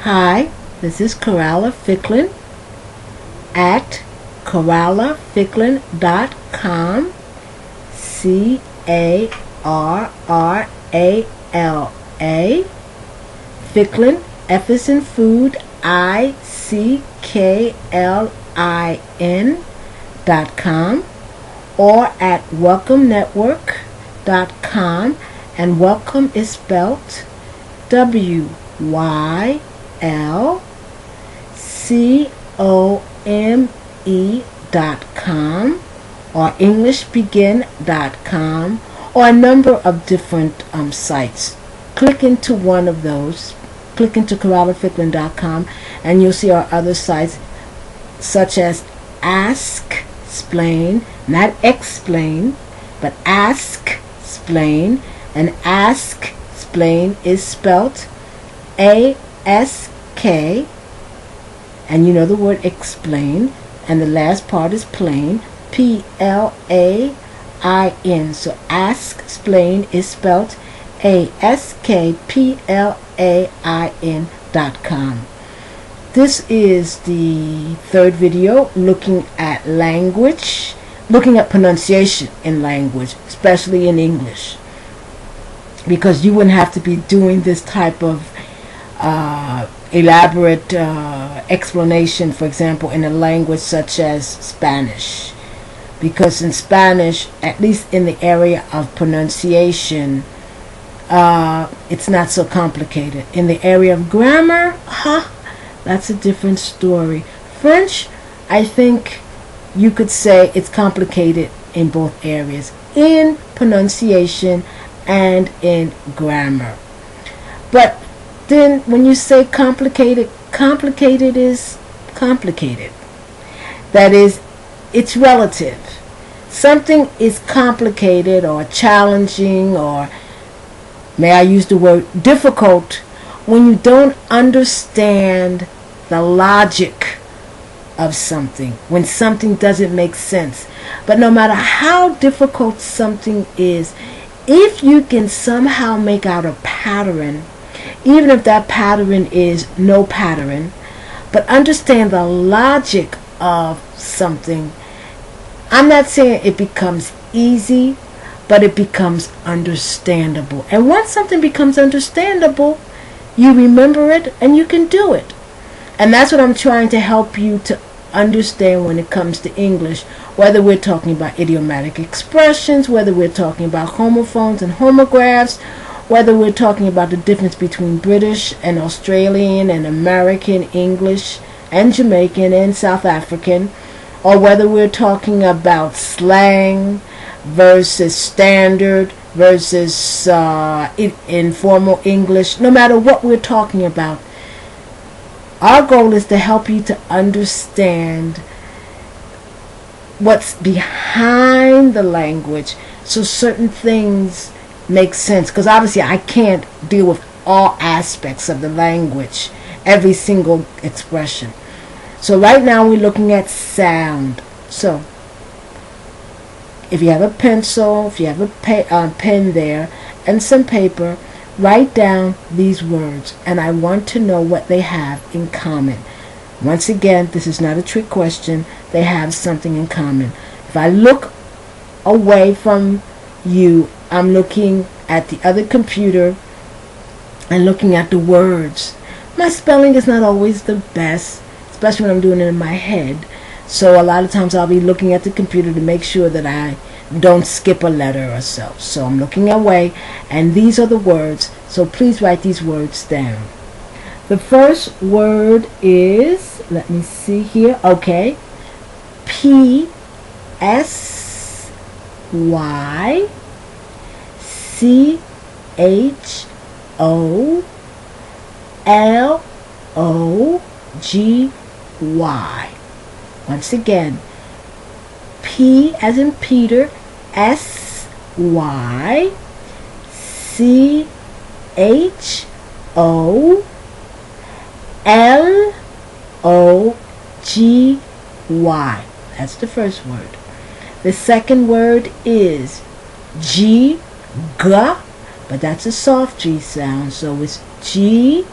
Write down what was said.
Hi, this is Carrala Ficklin at carralaficklin.com. C-A-R-R-A-L-A. Ficklin, F is in food, ICKLIN.com, or at welcomenetwork.com, and welcome is spelt WYLCOME.com, or EnglishBegin.com, or a number of different sites. Click into one of those. Click into carralaficklin.com and you'll see our other sites such as Ask Splain, not Explain, but Ask Splain, and Ask Splain is spelt A-S-K, and you know the word explain, and the last part is plain, P-L-A-I-N. So Ask Splain is spelt ASKPLAIN.com. This is the third video looking at language, looking at pronunciation in language, especially in English, because you wouldn't have to be doing this type of elaborate explanation, for example, in a language such as Spanish, because in Spanish, at least in the area of pronunciation, it's not so complicated. In the area of grammar, that's a different story. French, I think you could say it's complicated in both areas, in pronunciation and in grammar. But then when you say complicated, complicated is complicated. That is, it's relative. Something is complicated or challenging, or may I use the word difficult, when you don't understand the logic of something, when something doesn't make sense. But no matter how difficult something is, if you can somehow make out a pattern, even if that pattern is no pattern, but understand the logic of something, I'm not saying it becomes easy, but it becomes understandable. And once something becomes understandable, you remember it and you can do it. And that's what I'm trying to help you to understand when it comes to English, whether we're talking about idiomatic expressions, whether we're talking about homophones and homographs, whether we're talking about the difference between British and Australian and American English and Jamaican and South African, or whether we're talking about slang versus standard versus informal English. No matter what we're talking about, our goal is to help you to understand what's behind the language, so certain things make sense. Because obviously I can't deal with all aspects of the language, every single expression. So right now we're looking at sound. So if you have a pencil, if you have a pen there and some paper, write down these words, and I want to know what they have in common. Once again, this is not a trick question. They have something in common. If I look away from you, I'm looking at the other computer and looking at the words. My spelling is not always the best, especially when I'm doing it in my head. So a lot of times I'll be looking at the computer to make sure that I don't skip a letter or so. So I'm looking away, and these are the words. So please write these words down. The first word is, let me see here, okay, P-S-Y-C-H-O-L-O-G-Y. Once again, P as in Peter, S-Y-C-H-O-L-O-G-Y. That's the first word. The second word is G, G, but that's a soft G sound, so it's G,